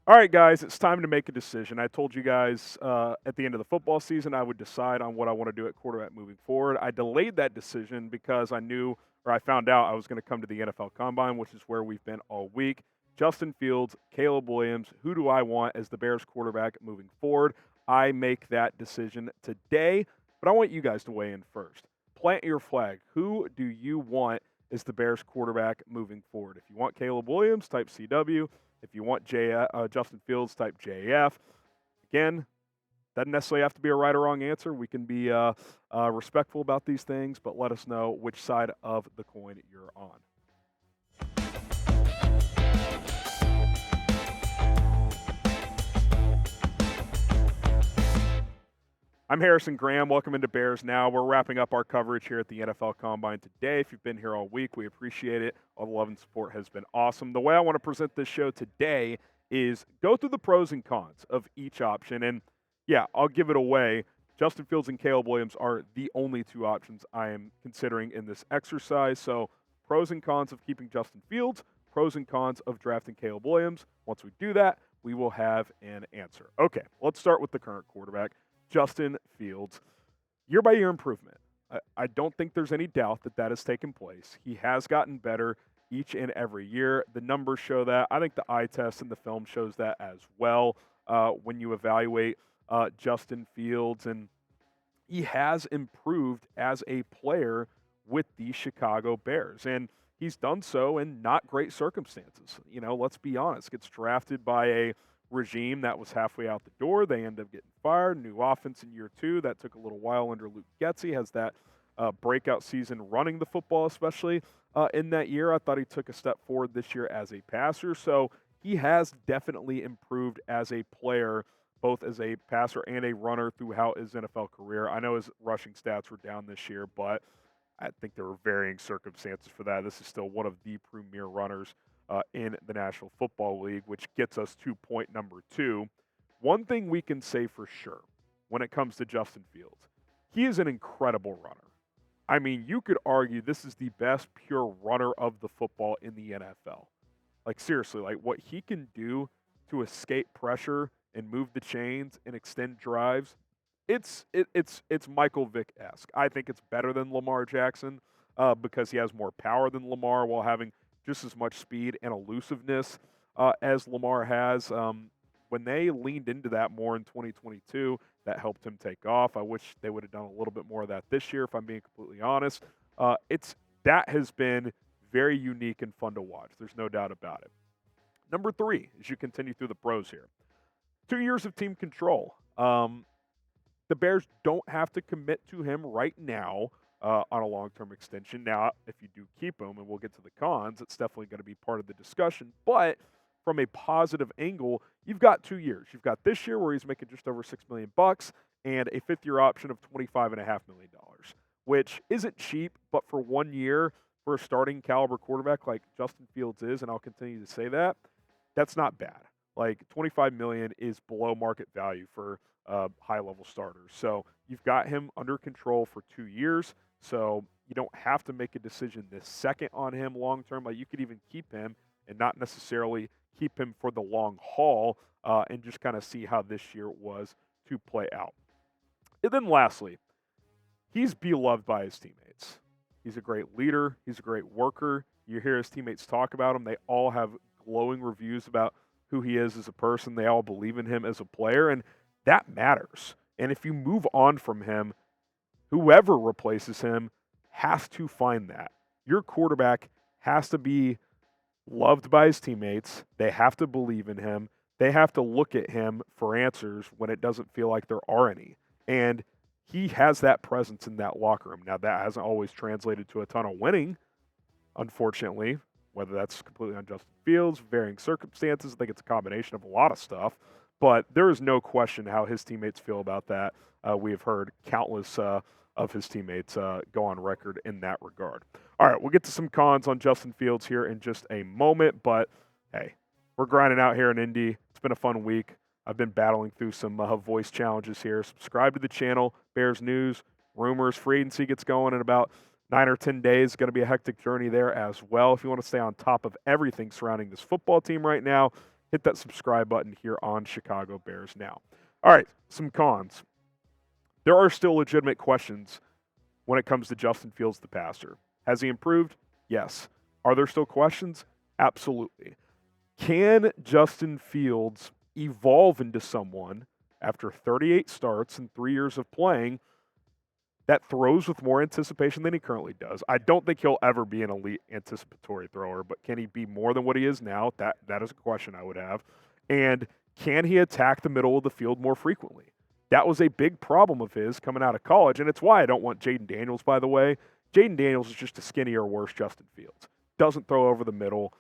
All right, guys, it's time to make a decision. I told you guys at the end of the football season I would decide on what I want to do at quarterback moving forward. I delayed that decision because I knew, or I found out, I was going to come to the NFL Combine, which is where we've been all week. Justin Fields, Caleb Williams, who do I want as the Bears quarterback moving forward? I make that decision today, but I want you guys to weigh in first. Plant your flag. Who do you want as the Bears quarterback moving forward? If you want Caleb Williams, type CW. If you want Justin Fields, type JF. Again, doesn't necessarily have to be a right or wrong answer. We can be respectful about these things, but let us know which side of the coin you're on. I'm Harrison Graham. Welcome into Bears Now. We're wrapping up our coverage here at the NFL Combine today. If you've been here all week, we appreciate it. All the love and support has been awesome. The way I want to present this show today is go through the pros and cons of each option. And yeah, I'll give it away. Justin Fields and Caleb Williams are the only two options I am considering in this exercise. So pros and cons of keeping Justin Fields, pros and cons of drafting Caleb Williams. Once we do that, we will have an answer. Okay, let's start with the current quarterback, Justin Fields. Year-by-year improvement. I don't think there's any doubt that has taken place. He has gotten better each and every year. The numbers show that. I think the eye test and the film shows that as well when you evaluate Justin Fields. And he has improved as a player with the Chicago Bears. And he's done so in not great circumstances. You know, let's be honest. Gets drafted by a regime that was halfway out the door. They end up getting fired. New offense in year two. That took a little while under Luke Getsy. Has that breakout season running the football, especially in that year. I thought he took a step forward this year as a passer. So he has definitely improved as a player, both as a passer and a runner throughout his NFL career. I know his rushing stats were down this year, but I think there were varying circumstances for that. This is still one of the premier runners in the National Football League, which gets us to point number two. One thing we can say for sure when it comes to Justin Fields, he is an incredible runner. I mean, you could argue this is the best pure runner of the football in the NFL. Like, seriously, like what he can do to escape pressure and move the chains and extend drives, it's Michael Vick-esque. I think it's better than Lamar Jackson because he has more power than Lamar while having just as much speed and elusiveness as Lamar has. When they leaned into that more in 2022, that helped him take off. I wish they would have done a little bit more of that this year, if I'm being completely honest. That has been very unique and fun to watch. There's no doubt about it. Number three, as you continue through the pros here, 2 years of team control. The Bears don't have to commit to him right now on a long-term extension. Now, if you do keep him, and we'll get to the cons, it's definitely going to be part of the discussion. But from a positive angle, you've got 2 years. You've got this year where he's making just over $6 million and a fifth-year option of $25.5 million, which isn't cheap, but for 1 year for a starting caliber quarterback like Justin Fields is, and I'll continue to say that, that's not bad. Like $25 million is below market value for high-level starters. So you've got him under control for 2 years. So you don't have to make a decision this second on him long-term. Like you could even keep him and not necessarily keep him for the long haul and just kind of see how this year was to play out. And then lastly, he's beloved by his teammates. He's a great leader. He's a great worker. You hear his teammates talk about him. They all have glowing reviews about who he is as a person. They all believe in him as a player, and that matters. And if you move on from him, whoever replaces him has to find that. Your quarterback has to be loved by his teammates. They have to believe in him. They have to look at him for answers when it doesn't feel like there are any. And he has that presence in that locker room. Now, that hasn't always translated to a ton of winning, unfortunately, whether that's completely on Justin Fields, varying circumstances. I think it's a combination of a lot of stuff. But there is no question how his teammates feel about that. We have heard countless of his teammates go on record in that regard. All right, we'll get to some cons on Justin Fields here in just a moment. But, hey, we're grinding out here in Indy. It's been a fun week. I've been battling through some voice challenges here. Subscribe to the channel. Bears news, rumors, free agency gets going in about 9 or 10 days. Going to be a hectic journey there as well. If you want to stay on top of everything surrounding this football team right now, hit that subscribe button here on Chicago Bears Now. All right, some cons. There are still legitimate questions when it comes to Justin Fields, the passer. Has he improved? Yes. Are there still questions? Absolutely. Can Justin Fields evolve into someone after 38 starts and 3 years of playing that throws with more anticipation than he currently does? I don't think he'll ever be an elite anticipatory thrower, but can he be more than what he is now? That is a question I would have. And can he attack the middle of the field more frequently? That was a big problem of his coming out of college, and it's why I don't want Jaden Daniels, by the way. Jaden Daniels is just a skinnier, worse Justin Fields. Doesn't throw over the middle.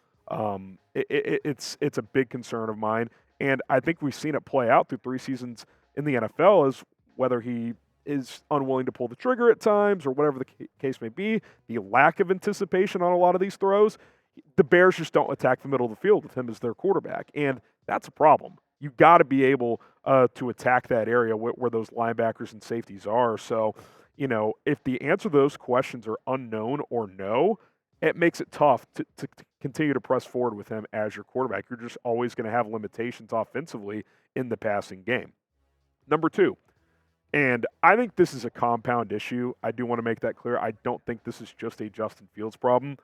It's a big concern of mine, and I think we've seen it play out through 3 seasons in the NFL as whether he is unwilling to pull the trigger at times or whatever the case may be, the lack of anticipation on a lot of these throws, the Bears just don't attack the middle of the field with him as their quarterback, and that's a problem. You got to be able to attack that area where those linebackers and safeties are. So, if the answer to those questions are unknown or no, it makes it tough to continue to press forward with him as your quarterback. You're just always going to have limitations offensively in the passing game. Number 2, and I think this is a compound issue. I do want to make that clear. I don't think this is just a Justin Fields problem.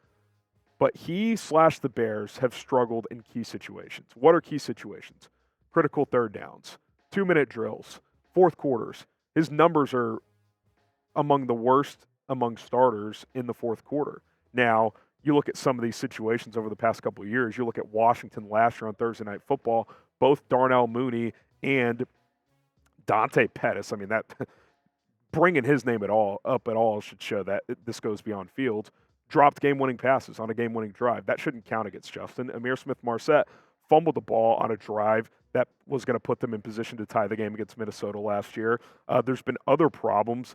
But he/the Bears have struggled in key situations. What are key situations? Critical third downs, 2-minute drills, fourth quarters. His numbers are among the worst among starters in the fourth quarter. Now, you look at some of these situations over the past couple of years. You look at Washington last year on Thursday Night Football, both Darnell Mooney and Dante Pettis. I mean, that bringing his name up at all should show that this goes beyond Fields. Dropped game-winning passes on a game-winning drive. That shouldn't count against Justin. Amir Smith-Marset fumbled the ball on a drive that was going to put them in position to tie the game against Minnesota last year. There's been other problems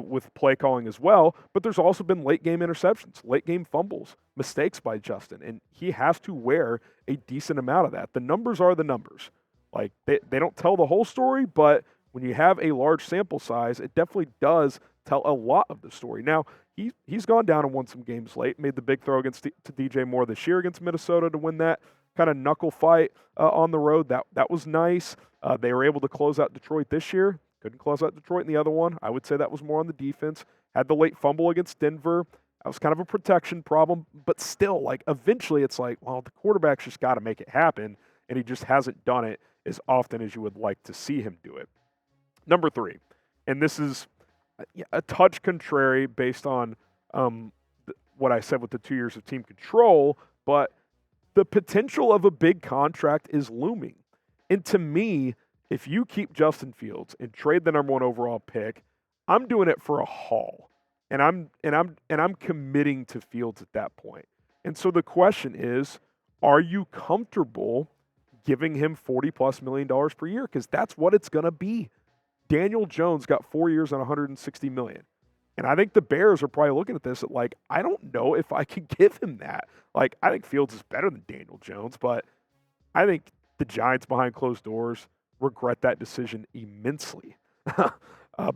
with play calling as well, but there's also been late-game interceptions, late-game fumbles, mistakes by Justin, and he has to wear a decent amount of that. The numbers are the numbers. Like, they don't tell the whole story, but when you have a large sample size, it definitely does tell a lot of the story. Now, he's gone down and won some games late, made the big throw to DJ Moore this year against Minnesota to win that kind of knuckle fight on the road. That was nice. They were able to close out Detroit this year. Couldn't close out Detroit in the other one. I would say that was more on the defense. Had the late fumble against Denver. That was kind of a protection problem, but still, like, eventually it's like, well, the quarterback's just got to make it happen, and he just hasn't done it as often as you would like to see him do it. Number 3, and this is a touch contrary based on what I said with the 2 years of team control, but the potential of a big contract is looming. And to me, if you keep Justin Fields and trade the number 1 overall pick, I'm doing it for a haul. And I'm committing to Fields at that point. And so the question is, are you comfortable giving him $40+ million per year? Because that's what it's going to be. Daniel Jones got 4 years and $160 million. And I think the Bears are probably looking at this at like, I don't know if I can give him that. Like, I think Fields is better than Daniel Jones, but I think the Giants behind closed doors regret that decision immensely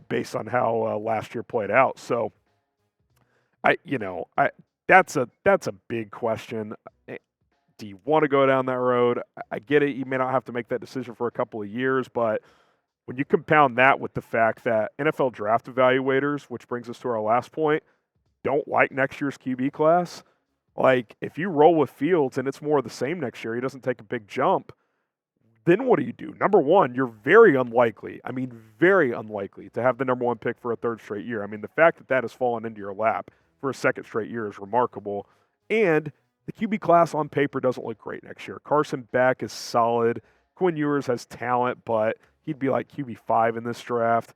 based on how last year played out. So, that's a big question. Do you want to go down that road? I get it. You may not have to make that decision for a couple of years, but when you compound that with the fact that NFL draft evaluators, which brings us to our last point, don't like next year's QB class, like, if you roll with Fields and it's more of the same next year, he doesn't take a big jump, then what do? Number 1, you're very unlikely to have the number 1 pick for a 3rd straight year. I mean, the fact that has fallen into your lap for a 2nd straight year is remarkable. And the QB class on paper doesn't look great next year. Carson Beck is solid. Quinn Ewers has talent, but he'd be like QB5 in this draft.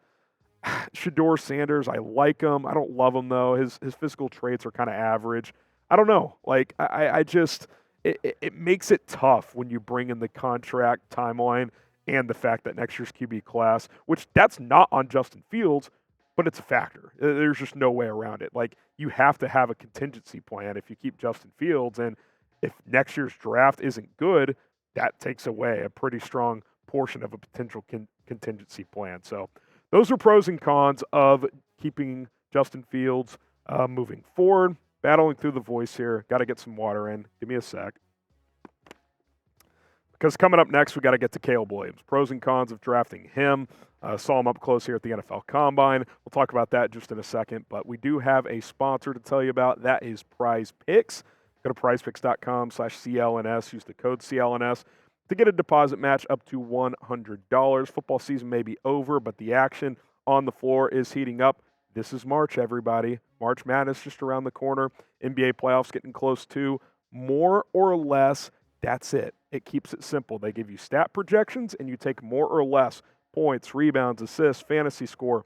Shedeur Sanders, I like him. I don't love him, though. His physical traits are kind of average. I don't know. Like, I just – it makes it tough when you bring in the contract timeline and the fact that next year's QB class, which that's not on Justin Fields, but it's a factor. There's just no way around it. Like, you have to have a contingency plan if you keep Justin Fields, and if next year's draft isn't good, that takes away a pretty strong portion of a potential contingency plan. So those are pros and cons of keeping Justin Fields moving forward. Battling through the voice here. Got to get some water in. Give me a sec. Because coming up next, we got to get to Caleb Williams. Pros and cons of drafting him. Saw him up close here at the NFL Combine. We'll talk about that just in a second. But we do have a sponsor to tell you about. That is Prize Picks. Go to prizepicks.com/CLNS. Use the code CLNS to get a deposit match up to $100. Football season may be over, but the action on the floor is heating up. This is March, everybody. March Madness just around the corner. NBA playoffs getting close too. More or less, that's it. It keeps it simple. They give you stat projections, and you take more or less points, rebounds, assists, fantasy score.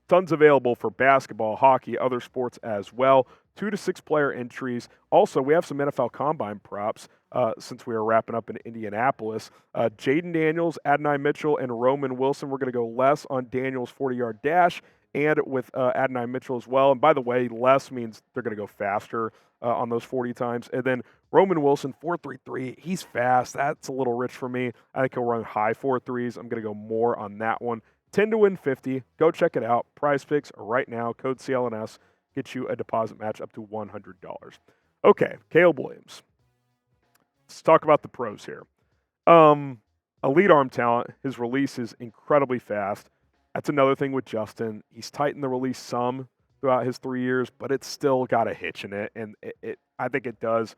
Tons available for basketball, hockey, other sports as well. 2 to 6 player entries. Also, we have some NFL Combine props since we are wrapping up in Indianapolis. Jaden Daniels, Adonai Mitchell, and Roman Wilson. We're going to go less on Daniels' 40-yard dash and with Adonai Mitchell as well. And by the way, less means they're going to go faster on those 40 times. And then Roman Wilson, 4.33. He's fast. That's a little rich for me. I think he'll run high 4.3s. I'm going to go more on that one. 10 to win 50. Go check it out. Prize Picks right now. Code CLNS. Get you a deposit match up to $100. Okay, Caleb Williams. Let's talk about the pros here. Elite arm talent. His release is incredibly fast. That's another thing with Justin. He's tightened the release some throughout his 3 years, but it's still got a hitch in it, and I think it does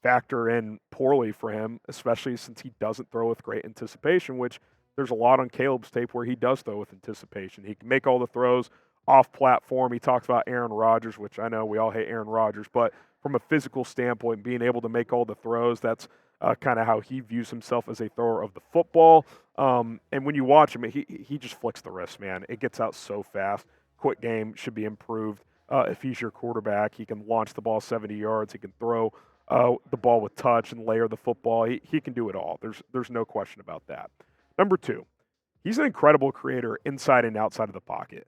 factor in poorly for him, especially since he doesn't throw with great anticipation, which there's a lot on Caleb's tape where he does throw with anticipation. He can make all the throws off platform. He talks about Aaron Rodgers, which I know we all hate Aaron Rodgers, but from a physical standpoint, being able to make all the throws, that's kind of how he views himself as a thrower of the football. And when you watch him, he just flicks the wrist, man. It gets out so fast. Quick game should be improved. If he's your quarterback, he can launch the ball 70 yards. He can throw the ball with touch and layer the football. He can do it all. There's no question about that. Number 2, he's an incredible creator inside and outside of the pocket.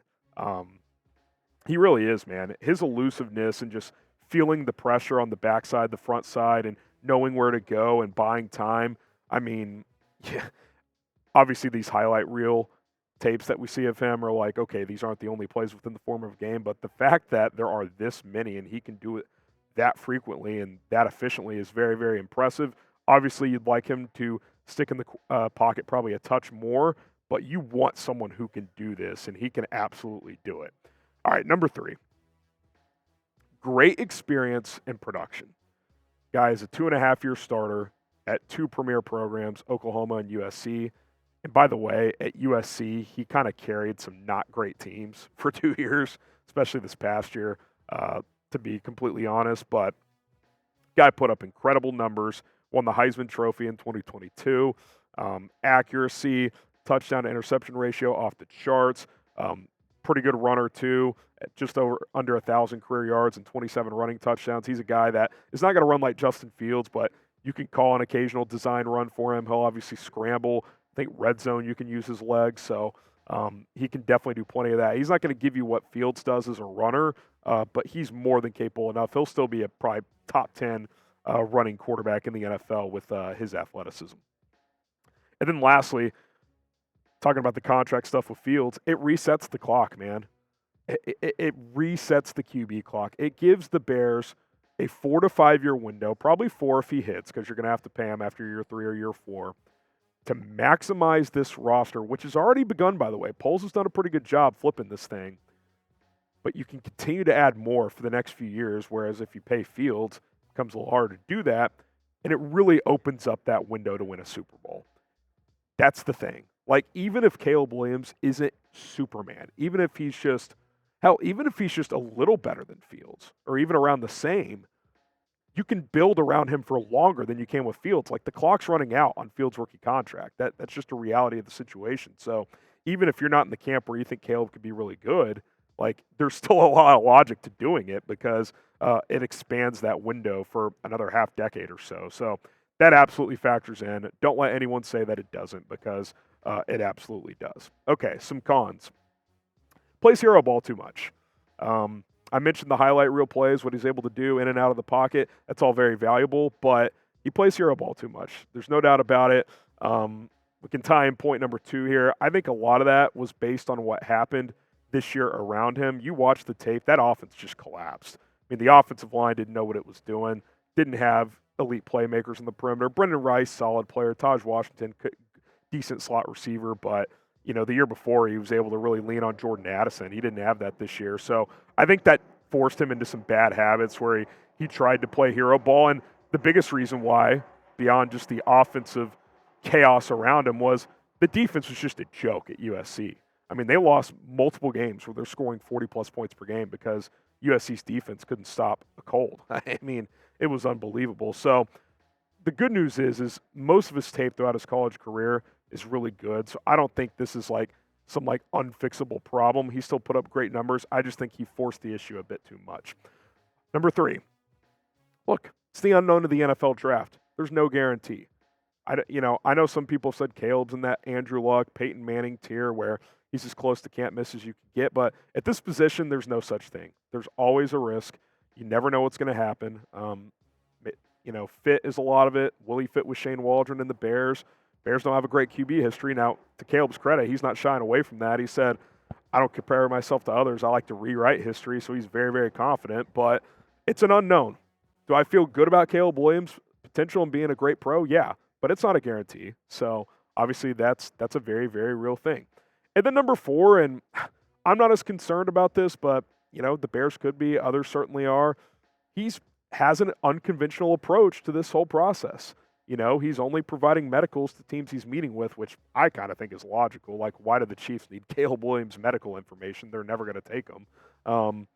He really is, man. His elusiveness and just feeling the pressure on the backside, the front side, and knowing where to go and buying time. I mean, yeah, obviously these highlight reel tapes that we see of him are like, okay, these aren't the only plays within the form of a game, but the fact that there are this many and he can do it that frequently and that efficiently is very, very impressive. Obviously, you'd like him to stick in the pocket probably a touch more, but you want someone who can do this, and he can absolutely do it. All right, number 3. Great experience in production. Guy is a 2.5-year starter at 2 premier programs, Oklahoma and USC. And by the way, at USC, he kind of carried some not great teams for 2 years, especially this past year, to be completely honest. But guy put up incredible numbers, won the Heisman Trophy in 2022. Accuracy, touchdown to interception ratio off the charts. Pretty good runner, too, at just under 1,000 career yards and 27 running touchdowns. He's a guy that is not going to run like Justin Fields, but you can call an occasional design run for him. He'll obviously scramble. I think red zone, you can use his legs, so he can definitely do plenty of that. He's not going to give you what Fields does as a runner, but he's more than capable enough. He'll still be a probably top 10 running quarterback in the NFL with his athleticism. And then lastly, talking about the contract stuff with Fields, it resets the clock, man. It resets the QB clock. It gives the Bears a 4 to 5 year window, probably 4 if he hits, because you're going to have to pay him after year 3 or year 4, to maximize this roster, which has already begun, by the way. Poles has done a pretty good job flipping this thing. But you can continue to add more for the next few years, whereas if you pay Fields, it becomes a little harder to do that, and it really opens up that window to win a Super Bowl. That's the thing. Like, even if Caleb Williams isn't Superman, even if he's just a little better than Fields, or even around the same, you can build around him for longer than you can with Fields. Like, the clock's running out on Fields' rookie contract. That's just a reality of the situation. So even if you're not in the camp where you think Caleb could be really good, like, there's still a lot of logic to doing it because it expands that window for another half decade or so. So that absolutely factors in. Don't let anyone say that it doesn't, because it absolutely does. Okay, some cons. Plays hero ball too much. I mentioned the highlight reel plays, what he's able to do in and out of the pocket. That's all very valuable, but he plays hero ball too much. There's no doubt about it. We can tie in point number 2 here. I think a lot of that was based on what happened this year around him. You watch the tape, that offense just collapsed. I mean, the offensive line didn't know what it was doing, didn't have elite playmakers on the perimeter. Brendan Rice, solid player. Taj Washington, decent slot receiver, but the year before he was able to really lean on Jordan Addison. He didn't have that this year. So I think that forced him into some bad habits where he tried to play hero ball. And the biggest reason why, beyond just the offensive chaos around him, was the defense was just a joke at USC. I mean, they lost multiple games where they're scoring 40-plus points per game because USC's defense couldn't stop a cold. I mean, it was unbelievable. So the good news is most of his tape throughout his college career is really good. So I don't think this is some unfixable problem. He still put up great numbers. I just think he forced the issue a bit too much. Number 3, look, it's the unknown of the NFL draft. There's no guarantee. I know some people said Caleb's in that Andrew Luck, Peyton Manning tier where he's as close to can't miss as you can get. But at this position, there's no such thing. There's always a risk. You never know what's going to happen. Fit is a lot of it. Will he fit with Shane Waldron and the Bears? Bears don't have a great QB history. Now, to Caleb's credit, he's not shying away from that. He said, I don't compare myself to others. I like to rewrite history, so he's very, very confident. But it's an unknown. Do I feel good about Caleb Williams' potential and being a great pro? Yeah, but it's not a guarantee. So, obviously, that's a very, very real thing. And then number 4, and I'm not as concerned about this, but, the Bears could be. Others certainly are. Has an unconventional approach to this whole process. He's only providing medicals to teams he's meeting with, which I kind of think is logical. Like, why do the Chiefs need Caleb Williams' medical information? They're never going to take them.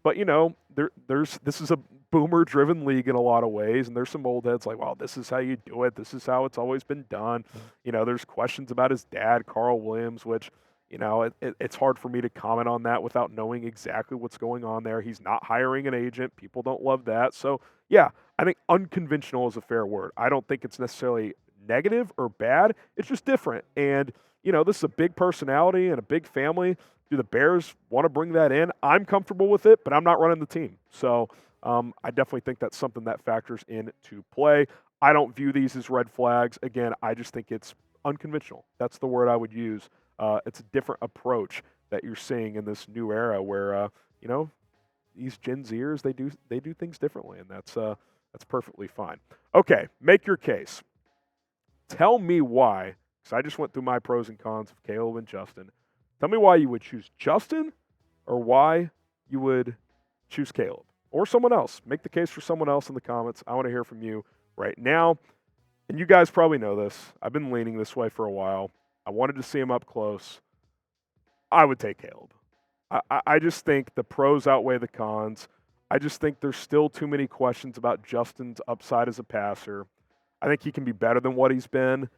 But, this is a boomer-driven league in a lot of ways, and there's some old heads like, well, this is how you do it. This is how it's always been done. There's questions about his dad, Carl Williams, which, it's hard for me to comment on that without knowing exactly what's going on there. He's not hiring an agent. People don't love that. So, yeah, I think unconventional is a fair word. I don't think it's necessarily negative or bad. It's just different. And, this is a big personality and a big family. Do the Bears want to bring that in? I'm comfortable with it, but I'm not running the team. So I definitely think that's something that factors into play. I don't view these as red flags. Again, I just think it's unconventional. That's the word I would use. It's a different approach that you're seeing in this new era where, these Gen Zers, they do things differently, and that's perfectly fine. Okay, make your case. Tell me why, because I just went through my pros and cons of Caleb and Justin. Tell me why you would choose Justin or why you would choose Caleb or someone else. Make the case for someone else in the comments. I want to hear from you right now. And you guys probably know this. I've been leaning this way for a while. I wanted to see him up close. I would take Caleb. I just think the pros outweigh the cons. I just think there's still too many questions about Justin's upside as a passer. I think he can be better than what he's been,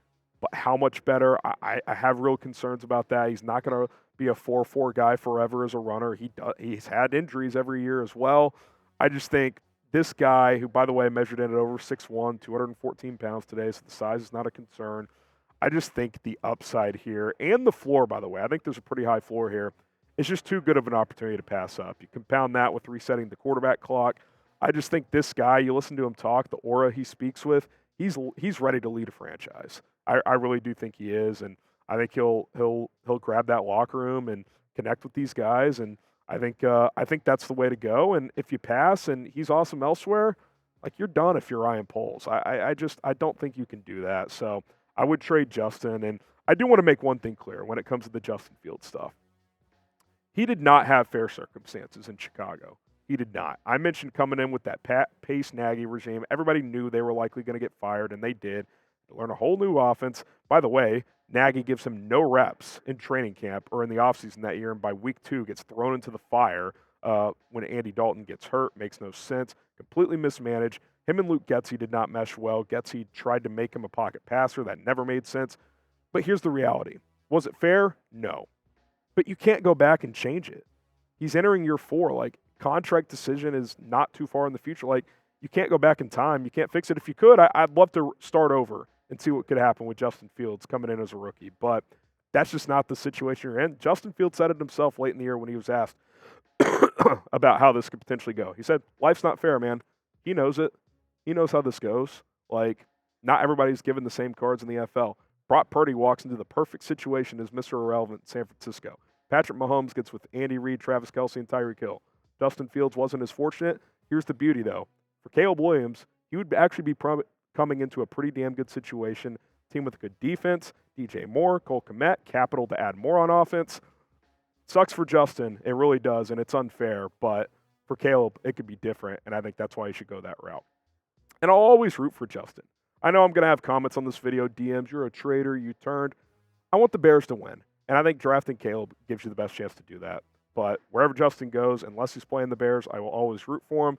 but how much better? I have real concerns about that. He's not going to be a 4-4 guy forever as a runner. He's had injuries every year as well. I just think this guy, who, by the way, measured in at over 6'1", 214 pounds today, so the size is not a concern. I just think the upside here, and the floor, by the way, I think there's a pretty high floor here. It's just too good of an opportunity to pass up. You compound that with resetting the quarterback clock. I just think this guy, you listen to him talk, the aura he speaks with, he's ready to lead a franchise. I really do think he is, and I think he'll grab that locker room and connect with these guys, and I think that's the way to go. And if you pass and he's awesome elsewhere, you're done if you're Ryan Poles. I don't think you can do that. So I would trade Justin, and I do want to make one thing clear when it comes to the Justin Fields stuff. He did not have fair circumstances in Chicago. He did not. I mentioned coming in with that Pace Nagy regime. Everybody knew they were likely going to get fired, and they did. Learn a whole new offense. By the way, Nagy gives him no reps in training camp or in the offseason that year, and by week 2 gets thrown into the fire when Andy Dalton gets hurt. Makes no sense. Completely mismanaged. Him and Luke Getsy did not mesh well. Getsy tried to make him a pocket passer. That never made sense. But here's the reality. Was it fair? No. But you can't go back and change it. He's entering year 4. Contract decision is not too far in the future. You can't go back in time. You can't fix it. If you could, I'd love to start over and see what could happen with Justin Fields coming in as a rookie. But that's just not the situation you're in. Justin Fields said it himself late in the year when he was asked about how this could potentially go. He said, life's not fair, man. He knows it. He knows how this goes. Not everybody's given the same cards in the NFL. Brock Purdy walks into the perfect situation as Mr. Irrelevant in San Francisco. Patrick Mahomes gets with Andy Reid, Travis Kelce, and Tyreek Hill. Justin Fields wasn't as fortunate. Here's the beauty, though. For Caleb Williams, he would actually be coming into a pretty damn good situation. Team with a good defense, DJ Moore, Cole Kmet, capital to add more on offense. Sucks for Justin, it really does, and it's unfair, but for Caleb, it could be different, and I think that's why you should go that route. And I'll always root for Justin. I know I'm going to have comments on this video, DMs, you're a traitor, you turned. I want the Bears to win, and I think drafting Caleb gives you the best chance to do that. But wherever Justin goes, unless he's playing the Bears, I will always root for him.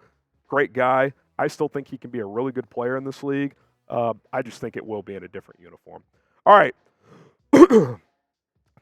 Great guy. I still think he can be a really good player in this league. I just think it will be in a different uniform. All right.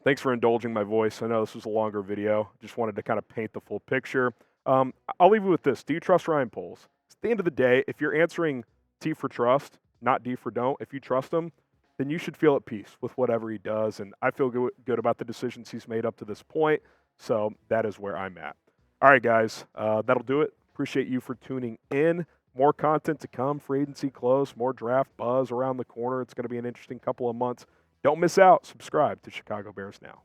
Thanks for indulging my voice. I know this was a longer video. Just wanted to kind of paint the full picture. I'll leave you with this. Do you trust Ryan Poles? At the end of the day, if you're answering T for trust, not D for don't, if you trust him, then you should feel at peace with whatever he does. And I feel good about the decisions he's made up to this point. So that is where I'm at. All right, guys. That'll do it. Appreciate you for tuning in. More content to come. Free agency close. More draft buzz around the corner. It's going to be an interesting couple of months. Don't miss out. Subscribe to Chicago Bears Now.